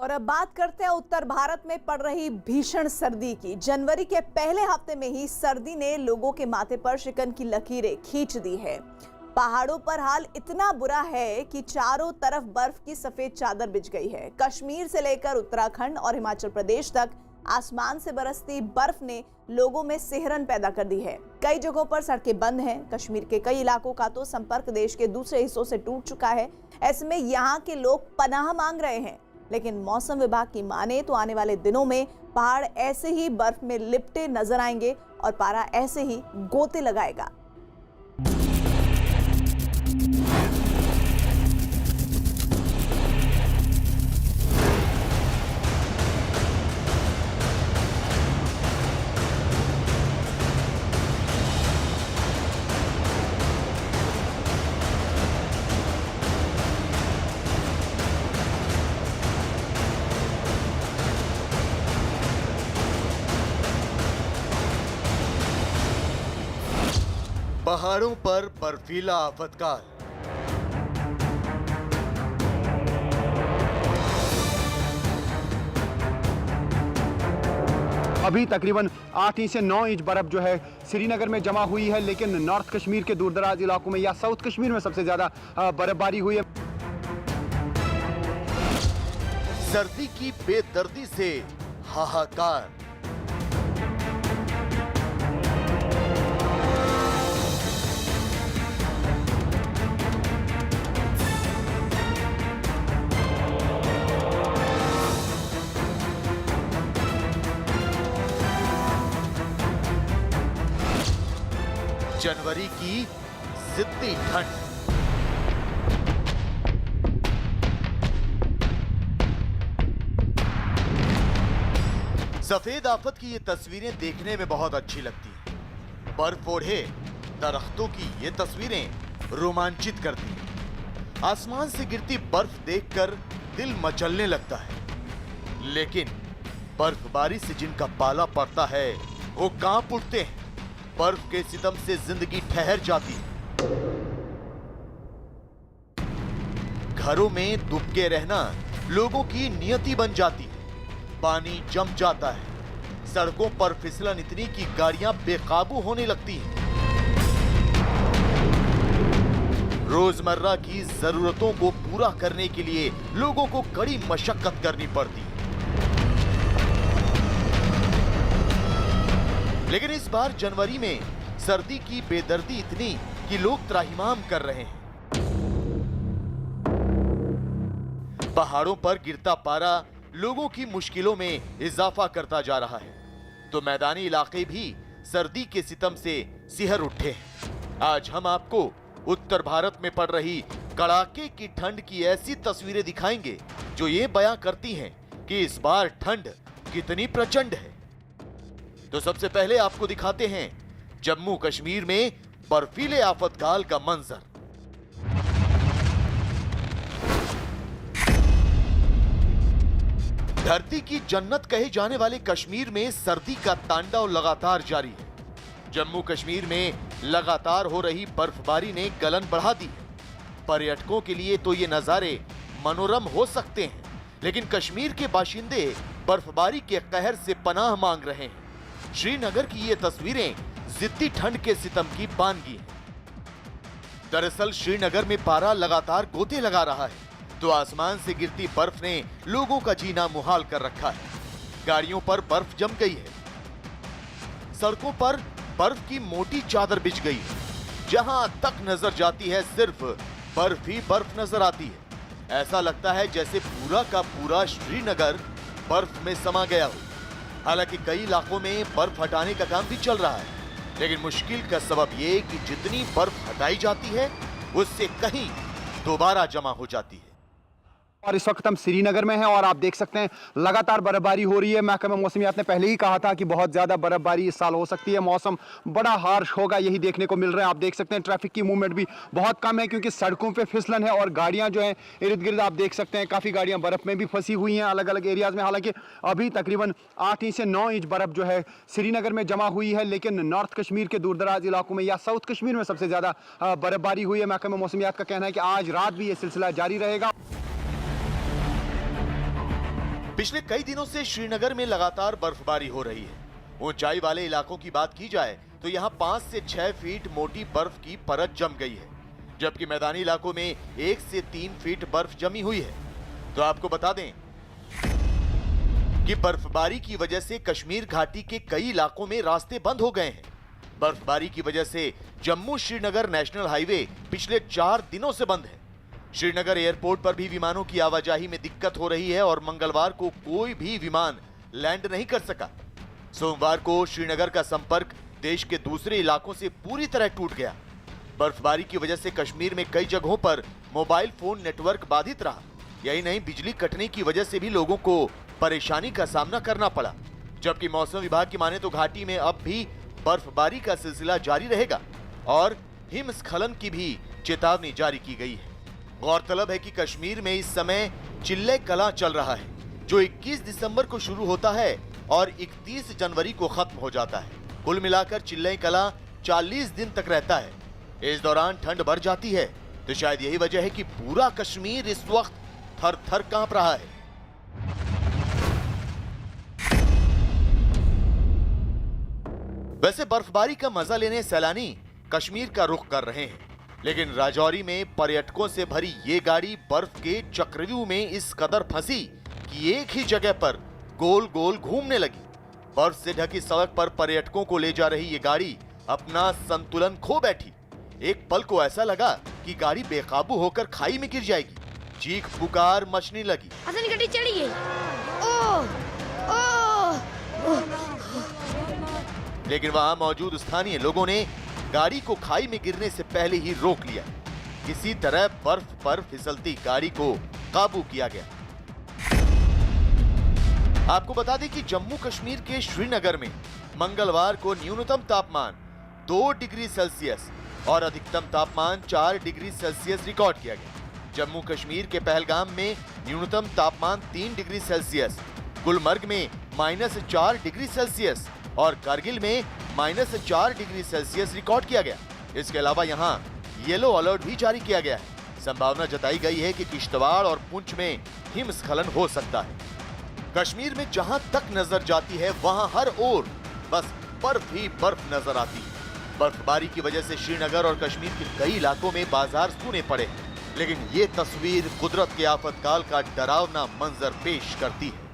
और अब बात करते हैं उत्तर भारत में पड़ रही भीषण सर्दी की। जनवरी के पहले हफ्ते में ही सर्दी ने लोगों के माथे पर शिकन की लकीरें खींच दी है। पहाड़ों पर हाल इतना बुरा है कि चारों तरफ बर्फ की सफेद चादर बिछ गई है। कश्मीर से लेकर उत्तराखंड और हिमाचल प्रदेश तक आसमान से बरसती बर्फ ने लोगों में सिहरन पैदा कर दी है। कई जगहों पर सड़कें बंद हैं। कश्मीर के कई इलाकों का तो संपर्क देश के दूसरे हिस्सों से टूट चुका है। ऐसे में यहाँ के लोग पनाह मांग रहे हैं। लेकिन मौसम विभाग की माने तो आने वाले दिनों में पहाड़ ऐसे ही बर्फ में लिपटे नजर आएंगे और पारा ऐसे ही गोते लगाएगा। पहाड़ों पर बर्फीला आफतकाल। अभी तकरीबन 8 इंच से 9 इंच बर्फ जो है श्रीनगर में जमा हुई है, लेकिन नॉर्थ कश्मीर के दूरदराज इलाकों में या साउथ कश्मीर में सबसे ज्यादा बर्फबारी हुई है। सर्दी की बेदर्दी से हाहाकार। जनवरी की जिद्दी ठंड। सफेद आफत की ये तस्वीरें देखने में बहुत अच्छी लगती हैं। बर्फ ओढ़े दरख्तों की ये तस्वीरें रोमांचित करती हैं। आसमान से गिरती बर्फ देखकर दिल मचलने लगता है। लेकिन बर्फबारी से जिनका पाला पड़ता है वो कांप उठते हैं। बर्फ के सितम से जिंदगी ठहर जाती है। घरों में दुबके रहना लोगों की नियति बन जाती है। पानी जम जाता है। सड़कों पर फिसलन इतनी कि गाड़ियां बेकाबू होने लगती हैं। रोजमर्रा की जरूरतों को पूरा करने के लिए लोगों को कड़ी मशक्कत करनी पड़ती है। लेकिन इस बार जनवरी में सर्दी की बेदर्दी इतनी कि लोग त्राहिमाम कर रहे हैं। पहाड़ों पर गिरता पारा लोगों की मुश्किलों में इजाफा करता जा रहा है, तो मैदानी इलाके भी सर्दी के सितम से सिहर उठे हैं। आज हम आपको उत्तर भारत में पड़ रही कड़ाके की ठंड की ऐसी तस्वीरें दिखाएंगे जो ये बयां करती हैं कि इस बार ठंड कितनी प्रचंड है। तो सबसे पहले आपको दिखाते हैं जम्मू कश्मीर में बर्फीले आफतकाल का मंजर। धरती की जन्नत कहे जाने वाले कश्मीर में सर्दी का तांडव लगातार जारी है। जम्मू कश्मीर में लगातार हो रही बर्फबारी ने गलन बढ़ा दी है। पर्यटकों के लिए तो ये नजारे मनोरम हो सकते हैं, लेकिन कश्मीर के बाशिंदे बर्फबारी के कहर से पनाह मांग रहे हैं। श्रीनगर की ये तस्वीरें जिद्दी ठंड के सितम की बानगी हैं। दरअसल श्रीनगर में पारा लगातार गोते लगा रहा है, तो आसमान से गिरती बर्फ ने लोगों का जीना मुहाल कर रखा है। गाड़ियों पर बर्फ जम गई है। सड़कों पर बर्फ की मोटी चादर बिछ गई है। जहां तक नजर जाती है सिर्फ बर्फ ही बर्फ नजर आती है। ऐसा लगता है जैसे पूरा का पूरा श्रीनगर बर्फ में समा गया हो। हालांकि कई इलाकों में बर्फ हटाने का काम भी चल रहा है, लेकिन मुश्किल का सबब यह कि जितनी बर्फ हटाई जाती है उससे कहीं दोबारा जमा हो जाती है। और इस वक्त हम श्रीनगर में हैं और आप देख सकते हैं लगातार बर्फबारी हो रही है। महकमा मौसमियात ने पहले ही कहा था कि बहुत ज़्यादा बर्फबारी इस साल हो सकती है। मौसम बड़ा हार्श होगा, यही देखने को मिल रहा है। आप देख सकते हैं ट्रैफिक की मूवमेंट भी बहुत कम है क्योंकि सड़कों पे फिसलन है और गाड़ियां जो हैं इर्द गिर्द आप देख सकते हैं काफ़ी गाड़ियां बर्फ़ में भी फंसी हुई हैं अलग अलग एरियाज़ में। हालांकि अभी तकरीबन 8 इंच से 9 इंच बर्फ़ जो है श्रीनगर में जमा हुई है, लेकिन नॉर्थ कश्मीर के दूरदराज इलाकों में या साउथ कश्मीर में सबसे ज़्यादा बर्फबारी हुई है। महकमा मौसमियात का कहना है कि आज रात भी ये सिलसिला जारी रहेगा। पिछले कई दिनों से श्रीनगर में लगातार बर्फबारी हो रही है। ऊंचाई वाले इलाकों की बात की जाए तो यहाँ 5 से 6 फीट मोटी बर्फ की परत जम गई है, जबकि मैदानी इलाकों में 1 से 3 फीट बर्फ जमी हुई है। तो आपको बता दें कि बर्फबारी की वजह से कश्मीर घाटी के कई इलाकों में रास्ते बंद हो गए हैं। बर्फबारी की वजह से जम्मू श्रीनगर नेशनल हाईवे पिछले 4 दिनों से बंद है। श्रीनगर एयरपोर्ट पर भी विमानों की आवाजाही में दिक्कत हो रही है और मंगलवार को कोई भी विमान लैंड नहीं कर सका। सोमवार को श्रीनगर का संपर्क देश के दूसरे इलाकों से पूरी तरह टूट गया। बर्फबारी की वजह से कश्मीर में कई जगहों पर मोबाइल फोन नेटवर्क बाधित रहा। यही नहीं, बिजली कटने की वजह से भी लोगों को परेशानी का सामना करना पड़ा। जबकि मौसम विभाग की माने तो घाटी में अब भी बर्फबारी का सिलसिला जारी रहेगा और हिमस्खलन की भी चेतावनी जारी की गई है। गौरतलब है कि कश्मीर में इस समय चिल्ले कला चल रहा है, जो 21 दिसंबर को शुरू होता है और 31 जनवरी को खत्म हो जाता है। कुल मिलाकर चिल्ले कला 40 दिन तक रहता है। इस दौरान ठंड बढ़ जाती है, तो शायद यही वजह है कि पूरा कश्मीर इस वक्त थर थर कांप रहा है। वैसे बर्फबारी का मजा लेने सैलानी कश्मीर का रुख कर रहे हैं, लेकिन राजौरी में पर्यटकों से भरी ये गाड़ी बर्फ के चक्रव्यूह में इस कदर फंसी कि एक ही जगह पर गोल गोल घूमने लगी। बर्फ से ढकी सड़क पर पर्यटकों को ले जा रही ये गाड़ी अपना संतुलन खो बैठी। एक पल को ऐसा लगा कि गाड़ी बेकाबू होकर खाई में गिर जाएगी। चीख पुकार मचने लगी। गाड़ी चढ़ी है। लेकिन वहां मौजूद स्थानीय लोगों ने गाड़ी को खाई में गिरने से पहले ही रोक लिया। किसी तरह बर्फ पर फिसलती गाड़ी को काबू किया गया। आपको बता दें कि जम्मू कश्मीर के श्रीनगर में मंगलवार को न्यूनतम तापमान 2 डिग्री सेल्सियस और अधिकतम तापमान 4 डिग्री सेल्सियस रिकॉर्ड किया गया। जम्मू कश्मीर के पहलगाम में न्यूनतम तापमान 3 डिग्री सेल्सियस, गुलमर्ग में -4 डिग्री सेल्सियस और कारगिल में -4 डिग्री सेल्सियस रिकॉर्ड किया गया। इसके अलावा यहां येलो अलर्ट भी जारी किया गया है। संभावना जताई गई है कि किश्तवाड़ और पुंछ में हिमस्खलन हो सकता है। कश्मीर में जहां तक नजर जाती है वहां हर ओर बस बर्फ ही बर्फ नजर आती है। बर्फबारी की वजह से श्रीनगर और कश्मीर के कई इलाकों में बाजार सूने पड़े हैं, लेकिन ये तस्वीर कुदरत के आफतकाल का डरावना मंजर पेश करती है।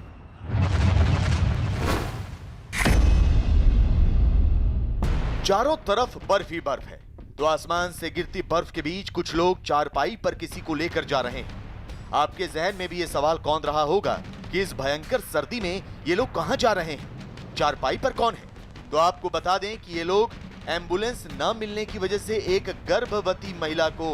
चारों तरफ बर्फ ही बर्फ है, तो आसमान से गिरती बर्फ के बीच कुछ लोग चारपाई पर किसी को लेकर जा रहे हैं। आपके जहन में भी ये सवाल कौन रहा होगा कि इस भयंकर सर्दी में ये लोग कहां जा रहे हैं, चारपाई पर कौन है? तो आपको बता दें कि ये लोग एम्बुलेंस न मिलने की वजह से एक गर्भवती महिला को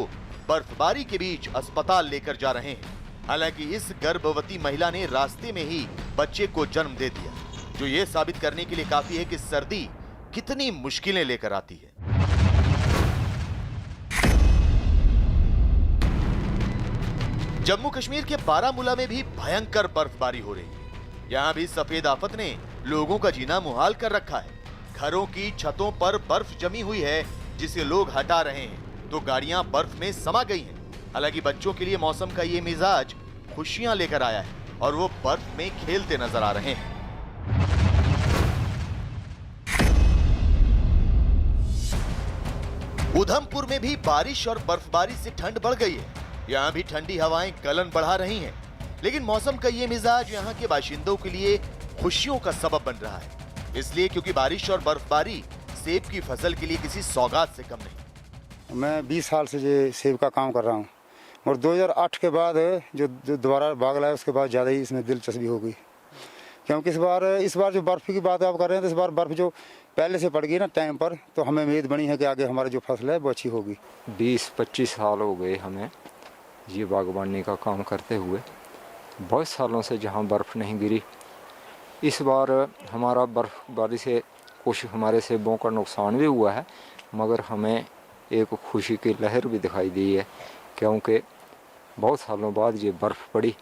बर्फबारी के बीच अस्पताल लेकर जा रहे हैं। हालांकि इस गर्भवती महिला ने रास्ते में ही बच्चे को जन्म दे दिया, जो ये साबित करने के लिए काफी है कि सर्दी कितनी मुश्किलें लेकर आती है। जम्मू कश्मीर के बारामूला में भी भयंकर बर्फबारी हो रही है। यहाँ भी सफेद आफत ने लोगों का जीना मुहाल कर रखा है। घरों की छतों पर बर्फ जमी हुई है, जिसे लोग हटा रहे हैं, तो गाड़ियां बर्फ में समा गई हैं। हालांकि बच्चों के लिए मौसम का ये मिजाज खुशियां लेकर आया है और वो बर्फ में खेलते नजर आ रहे हैं। उधमपुर में भी बारिश और बर्फबारी से ठंड बढ़ गई है। यहाँ भी ठंडी हवाएं गलन बढ़ा रही हैं, लेकिन मौसम का ये मिजाज यहाँ के बाशिंदों के लिए खुशियों का सबब बन रहा है। इसलिए क्योंकि बारिश और बर्फबारी सेब की फसल के लिए किसी सौगात से कम नहीं। मैं 20 साल से ये सेब का काम कर रहा हूँ और 2008 के बाद जो दोबारा बाग लाया उसके बाद ज़्यादा ही इसमें दिलचस्पी हो गई, क्योंकि इस बार जो बर्फ़ की बात आप कर रहे हैं तो इस बार बर्फ़ जो पहले से पड़ गई ना टाइम पर, तो हमें उम्मीद बनी है कि आगे हमारी जो फसल है वो अच्छी होगी। 20-25 साल हो गए हमें ये बागवानी का काम करते हुए। बहुत सालों से जहाँ बर्फ़ नहीं गिरी, इस बार हमारा बर्फबारी से कुछ हमारे सेबों का नुकसान भी हुआ है, मगर हमें एक खुशी की लहर भी दिखाई दी है, क्योंकि बहुत सालों बाद ये बर्फ़ पड़ी।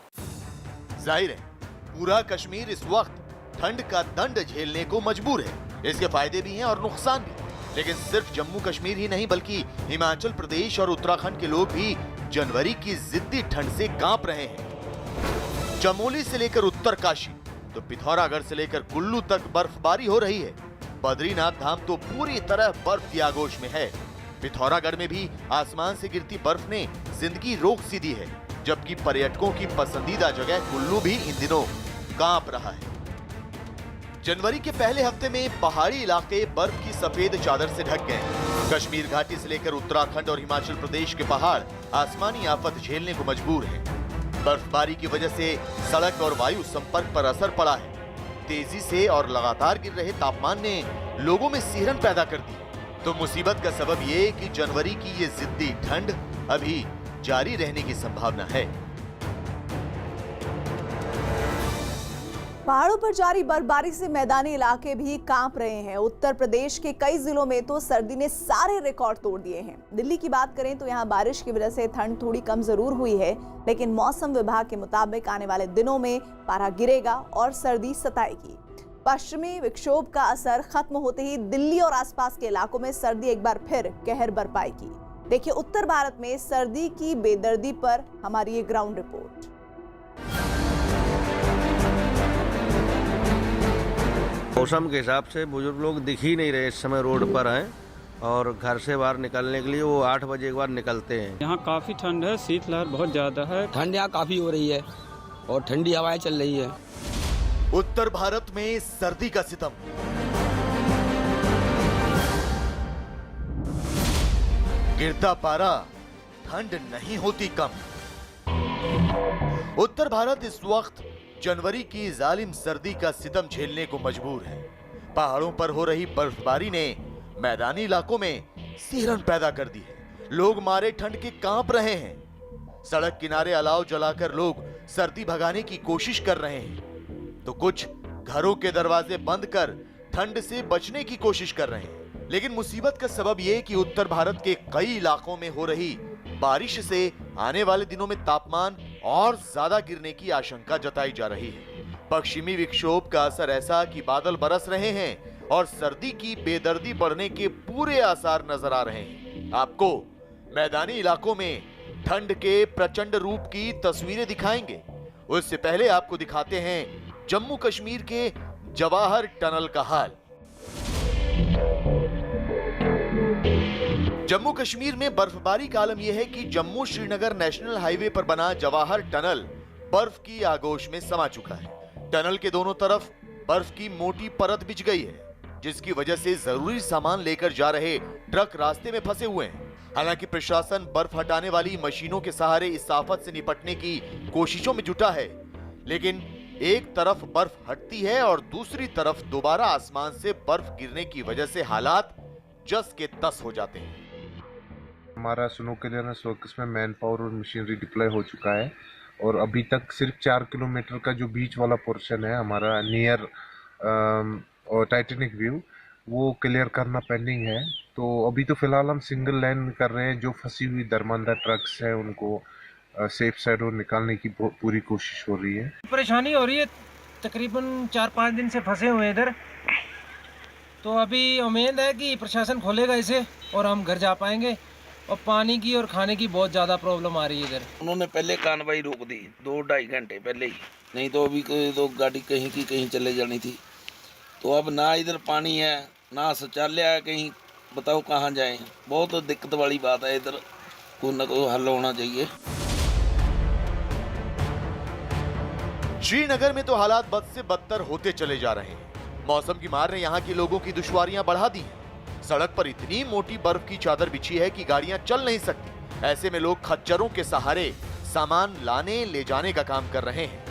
जाहिर है पूरा कश्मीर इस वक्त ठंड का दंड झेलने को मजबूर है। इसके फायदे भी हैं और नुकसान भी, लेकिन सिर्फ जम्मू कश्मीर ही नहीं बल्कि हिमाचल प्रदेश और उत्तराखंड के लोग भी जनवरी की जिद्दी ठंड से कांप रहे हैं। चमोली से लेकर उत्तरकाशी तो पिथौरागढ़ से लेकर कुल्लू तक बर्फबारी हो रही है। बद्रीनाथ धाम तो पूरी तरह बर्फ की आगोश में है। पिथौरागढ़ में भी आसमान से गिरती बर्फ ने जिंदगी रोक सी दी है, जबकि पर्यटकों की पसंदीदा जगह कुल्लू भी इन दिनों कांप रहा है। जनवरी के पहले हफ्ते में पहाड़ी इलाके बर्फ की सफेद चादर से ढक गए। कश्मीर घाटी से लेकर उत्तराखंड और हिमाचल प्रदेश के पहाड़ आसमानी आफत झेलने को मजबूर हैं। बर्फबारी की वजह से सड़क और वायु संपर्क पर असर पड़ा है। तेजी से और लगातार गिर रहे तापमान ने लोगों में सिहरन पैदा कर दी। तो मुसीबत का सबब ये कि जनवरी की ये जिद्दी ठंड अभी जारी रहने की संभावना है। पहाड़ों पर जारी बर्फबारी से मैदानी इलाके भी कांप रहे हैं। उत्तर प्रदेश के कई जिलों में तो सर्दी ने सारे रिकॉर्ड तोड़ दिए हैं। दिल्ली की बात करें तो यहां बारिश की वजह से ठंड थोड़ी कम जरूर हुई है, लेकिन मौसम विभाग के मुताबिक आने वाले दिनों में पारा गिरेगा और सर्दी सताएगी। पश्चिमी विक्षोभ का असर खत्म होते ही दिल्ली और आसपास के इलाकों में सर्दी एक बार फिर कहर बरपाएगी। देखिए उत्तर भारत में सर्दी की बेदर्दी पर हमारी ये ग्राउंड रिपोर्ट। मौसम के हिसाब से बुजुर्ग लोग दिख ही नहीं रहे इस समय रोड पर हैं और घर से बाहर निकलने के लिए वो 8 बजे के बाद निकलते हैं। यहाँ काफ़ी ठंड है, शीतलहर बहुत ज़्यादा है। ठंड यहाँ काफ़ी हो रही है और ठंडी हवाएं चल रही है। उत्तर भारत में सर्दी का सितम। गिरता पारा, ठंड नहीं होती कम। उत्तर भारत इस वक्त जनवरी की जालिम सर्दी का सितम झेलने को मजबूर है। पहाड़ों पर हो रही बर्फबारी ने मैदानी इलाकों में सिहरन पैदा कर दी है। लोग मारे ठंड के कांप रहे हैं। सड़क किनारे अलाव जलाकर लोग सर्दी भगाने की कोशिश कर रहे हैं, तो कुछ घरों के दरवाजे बंद कर ठंड से बचने की कोशिश कर रहे हैं। लेकिन मुसीबत का सबब यह कि उत्तर भारत के कई इलाकों में हो रही बारिश से आने वाले दिनों में तापमान और ज्यादा गिरने की आशंका जताई जा रही है। पश्चिमी विक्षोभ का असर ऐसा कि बादल बरस रहे हैं और सर्दी की बेदर्दी बढ़ने के पूरे आसार नजर आ रहे हैं। आपको मैदानी इलाकों में ठंड के प्रचंड रूप की तस्वीरें दिखाएंगे। उससे पहले आपको दिखाते हैं जम्मू कश्मीर के जवाहर टनल का हाल। जम्मू कश्मीर में बर्फबारी का आलम यह है कि जम्मू श्रीनगर नेशनल हाईवे पर बना जवाहर टनल बर्फ की आगोश में समा चुका है। टनल के दोनों तरफ बर्फ की मोटी परत बिछ गई है, जिसकी वजह से जरूरी सामान लेकर जा रहे ट्रक रास्ते में फंसे हुए हैं। हालांकि प्रशासन बर्फ हटाने वाली मशीनों के सहारे इस आफत से निपटने की कोशिशों में जुटा है, लेकिन एक तरफ बर्फ हटती है और दूसरी तरफ दोबारा आसमान से बर्फ गिरने की वजह से हालात जस के तस हो जाते हैं। हमारा स्नो क्लियरेंस वर्क्स में मैन पावर और मशीनरी डिप्लॉय हो चुका है और अभी तक सिर्फ 4 किलोमीटर का जो बीच वाला पोर्शन है हमारा नियर और टाइटेनिक व्यू, वो क्लियर करना पेंडिंग है। तो अभी तो फिलहाल हम सिंगल लाइन कर रहे हैं। जो फंसी हुई दरमंदा ट्रक्स है उनको सेफ साइड और निकालने की पूरी कोशिश हो रही है। परेशानी हो रही है, तकरीबन 4-5 दिन से फंसे हुए हैं इधर। तो अभी उम्मीद है कि प्रशासन खोलेगा इसे और हम घर जा पाएंगे। और पानी की और खाने की बहुत ज़्यादा प्रॉब्लम आ रही है इधर। उन्होंने पहले कार्रवाई रोक दी 2-2.5 घंटे पहले ही, नहीं तो अभी तो गाड़ी कहीं की कहीं चले जानी थी। तो अब ना इधर पानी है ना शौचालय है, कहीं बताओ कहाँ जाएं। बहुत दिक्कत वाली बात है, इधर कोई ना कोई हल होना चाहिए। श्रीनगर में तो हालात बद से बदतर होते चले जा रहे हैं। मौसम की मार ने यहाँ के लोगों की दुश्वारियां बढ़ा दी हैं। सड़क पर इतनी मोटी बर्फ की चादर बिछी है कि गाड़ियां चल नहीं सकती। ऐसे में लोग खच्चरों के सहारे सामान लाने ले जाने का काम कर रहे हैं।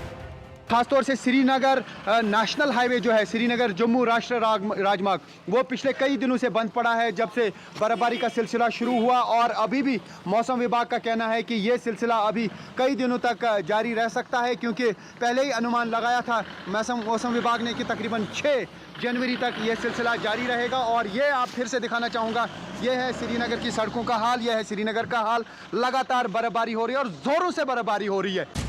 खासतौर से श्रीनगर नेशनल हाईवे जो है, श्रीनगर जम्मू राष्ट्रीय राजमार्ग, वो पिछले कई दिनों से बंद पड़ा है जब से बर्फबारी का सिलसिला शुरू हुआ। और अभी भी मौसम विभाग का कहना है कि ये सिलसिला अभी कई दिनों तक जारी रह सकता है, क्योंकि पहले ही अनुमान लगाया था मौसम विभाग ने कि तकरीबन 6 जनवरी तक ये सिलसिला जारी रहेगा। और ये आप फिर से दिखाना चाहूँगा, ये है श्रीनगर की सड़कों का हाल, यह है श्रीनगर का हाल। लगातार बर्फबारी हो रही है और जोरों से बर्फबारी हो रही है।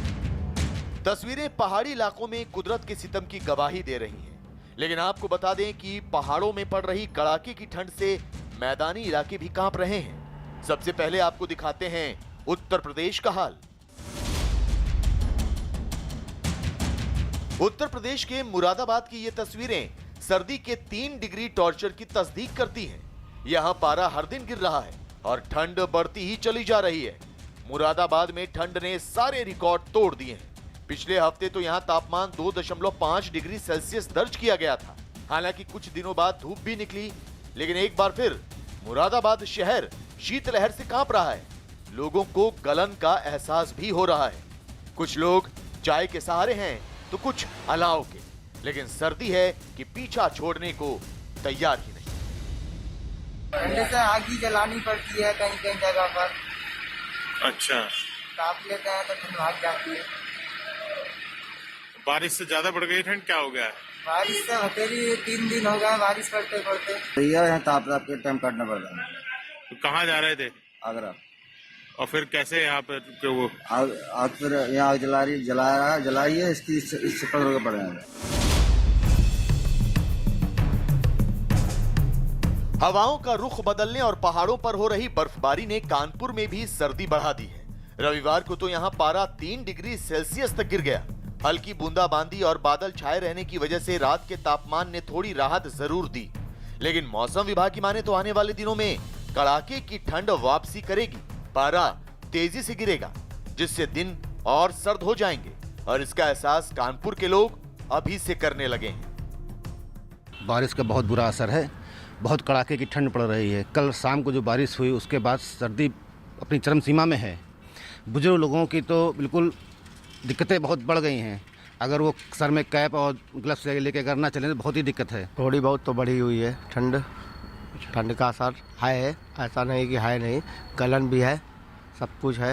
तस्वीरें पहाड़ी इलाकों में कुदरत के सितम की गवाही दे रही हैं। लेकिन आपको बता दें कि पहाड़ों में पड़ रही कड़ाके की ठंड से मैदानी इलाके भी कांप रहे हैं। सबसे पहले आपको दिखाते हैं उत्तर प्रदेश का हाल। उत्तर प्रदेश के मुरादाबाद की ये तस्वीरें सर्दी के 3 डिग्री टॉर्चर की तस्दीक करती हैं। यहाँ पारा हर दिन गिर रहा है और ठंड बढ़ती ही चली जा रही है। मुरादाबाद में ठंड ने सारे रिकॉर्ड तोड़ दिए हैं। पिछले हफ्ते तो यहाँ तापमान 2.5 डिग्री सेल्सियस दर्ज किया गया था। हालांकि कुछ दिनों बाद धूप भी निकली, लेकिन एक बार फिर मुरादाबाद शहर शीतलहर से कांप रहा है। लोगों को गलन का एहसास भी हो रहा है। कुछ लोग चाय के सहारे हैं तो कुछ अलाव के, लेकिन सर्दी है कि पीछा छोड़ने को तैयार ही नहीं। ठंड से आग ही जलानी पड़ती है कहीं कहीं जगह पर। अच्छा, ताप लेते हैं तो ठंड भाग जाती है। बारिश से ज्यादा बढ़ गई ठंड, क्या हो गया है? बारिश से हथेली 3 दिन हो गए बारिश पड़ते पड़ते। भैया यहाँ ताप के टाइम काटना पड़ रहा है। तो कहाँ जा रहे थे? आगरा। और फिर कैसे यहाँ पे वो आग फिर यहाँ जलाइए इससे पकड़ के पड़े हैं। हवाओं का रुख बदलने और पहाड़ों पर हो रही बर्फबारी ने कानपुर में भी सर्दी बढ़ा दी है। रविवार को तो यहाँ पारा 3 डिग्री सेल्सियस तक गिर गया। हल्की बूंदाबांदी और बादल छाए रहने की वजह से रात के तापमान ने थोड़ी राहत जरूर दी, लेकिन मौसम विभाग की माने तो आने वाले दिनों में कड़ाके की ठंड वापसी करेगी। पारा तेजी से गिरेगा, जिससे दिन और सर्द हो जाएंगे और इसका एहसास कानपुर के लोग अभी से करने लगे हैं। बारिश का बहुत बुरा असर है, बहुत कड़ाके की ठंड पड़ रही है। कल शाम को जो बारिश हुई उसके बाद सर्दी अपनी चरम सीमा में है। बुजुर्ग लोगों की तो बिल्कुल दिक्कतें बहुत बढ़ गई हैं। अगर वो सर में कैप और ग्लव्स लेके अगर ना चलें तो बहुत ही दिक्कत है। थोड़ी बहुत तो बढ़ी हुई है ठंड का असर है, ऐसा नहीं कि है नहीं, गलन भी है, सब कुछ है।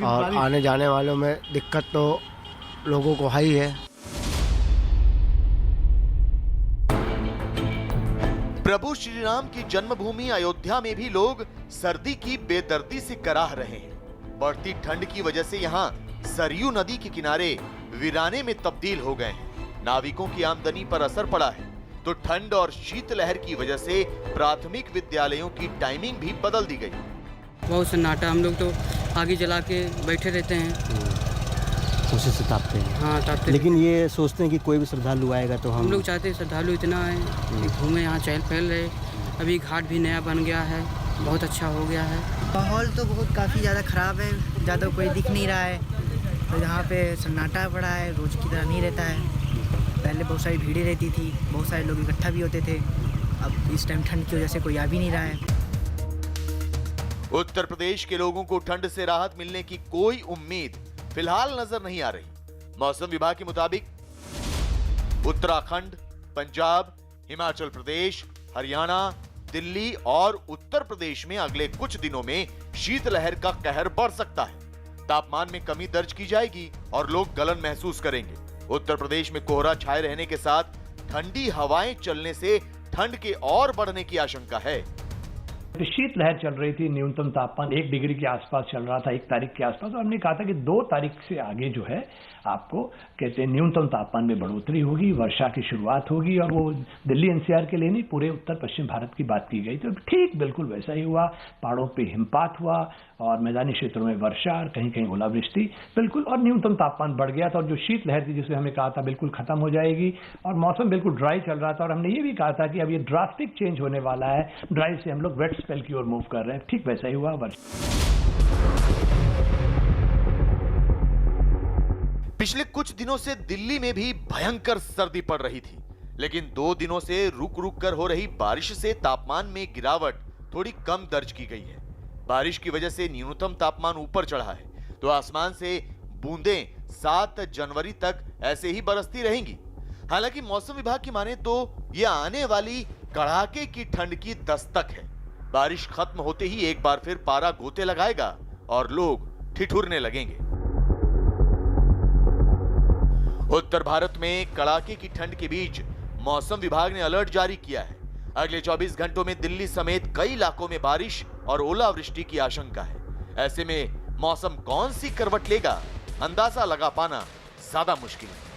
और आने जाने वालों में दिक्कत तो लोगों को है ही है। प्रभु श्री राम की जन्मभूमि अयोध्या में भी लोग सर्दी की बेदर्दी से कराह रहे हैं। बढ़ती ठंड की वजह से यहाँ सरयू नदी के किनारे वीराने में तब्दील हो गए हैं। नाविकों की आमदनी पर असर पड़ा है, तो ठंड और शीतलहर की वजह से प्राथमिक विद्यालयों की टाइमिंग भी बदल दी गई। बहुत सन्नाटा, हम लोग तो आगे जला के बैठे रहते हैं, उसी से तापते हैं। हाँ तापते। लेकिन ये सोचते हैं कि कोई भी श्रद्धालु आएगा तो हम लोग चाहते हैं श्रद्धालु इतना है घूमे, यहाँ चहल पहल रहे। अभी घाट भी नया बन गया है, बहुत अच्छा हो गया है। माहौल तो बहुत काफ़ी ज़्यादा ख़राब है, ज़्यादा कोई दिख नहीं रहा है। तो यहाँ पे सन्नाटा पड़ा है, रोज़ की तरह नहीं रहता है। पहले बहुत सारी भीड़ें रहती थी, बहुत सारे लोग इकट्ठा भी होते थे। अब इस टाइम ठंड की वजह से कोई आ भी नहीं रहा है। उत्तर प्रदेश के लोगों को ठंड से राहत मिलने की कोई उम्मीद फिलहाल नजर नहीं आ रही। मौसम विभाग के मुताबिक उत्तराखंड, पंजाब, हिमाचल प्रदेश, हरियाणा, दिल्ली और उत्तर प्रदेश में अगले कुछ दिनों में शीतलहर का कहर बढ़ सकता है। तापमान में कमी दर्ज की जाएगी और लोग गलन महसूस करेंगे। उत्तर प्रदेश में कोहरा छाए रहने के साथ ठंडी हवाएं चलने से ठंड के और बढ़ने की आशंका है। शीतलहर चल रही थी, न्यूनतम तापमान 1 डिग्री के आसपास चल रहा था 1 तारीख के आसपास। और हमने कहा था कि 2 तारीख से आगे जो है आपको कहते हैं न्यूनतम तापमान में बढ़ोतरी होगी, वर्षा की शुरुआत होगी। और वो दिल्ली एनसीआर के लिए नहीं, पूरे उत्तर पश्चिम भारत की बात की गई। तो ठीक बिल्कुल वैसा ही हुआ। पहाड़ों पे हिमपात हुआ और मैदानी क्षेत्रों में वर्षा और कहीं कहीं ओलावृष्टि बिल्कुल। और न्यूनतम तापमान बढ़ गया था और जो शीतलहर थी जिसे हमने कहा था बिल्कुल खत्म हो जाएगी। और मौसम बिल्कुल ड्राई चल रहा था और हमने ये भी कहा था कि अब ये ड्रास्टिक चेंज होने वाला है, ड्राई से हम लोग वेट स्पेल की ओर मूव कर रहे हैं। ठीक वैसा ही हुआ। पिछले कुछ दिनों से दिल्ली में भी भयंकर सर्दी पड़ रही थी, लेकिन 2 दिनों से रुक रुक कर हो रही बारिश से तापमान में गिरावट थोड़ी कम दर्ज की गई है। बारिश की वजह से न्यूनतम तापमान ऊपर चढ़ा है, तो आसमान से बूंदें 7 जनवरी तक ऐसे ही बरसती रहेंगी। हालांकि मौसम विभाग की माने तो यह आने वाली कड़ाके की ठंड की दस्तक है। बारिश खत्म होते ही एक बार फिर पारा गोते लगाएगा और लोग ठिठुरने लगेंगे। उत्तर भारत में कड़ाके की ठंड के बीच मौसम विभाग ने अलर्ट जारी किया है। अगले 24 घंटों में दिल्ली समेत कई इलाकों में बारिश और ओलावृष्टि की आशंका है। ऐसे में मौसम कौन सी करवट लेगा, अंदाजा लगा पाना ज्यादा मुश्किल है।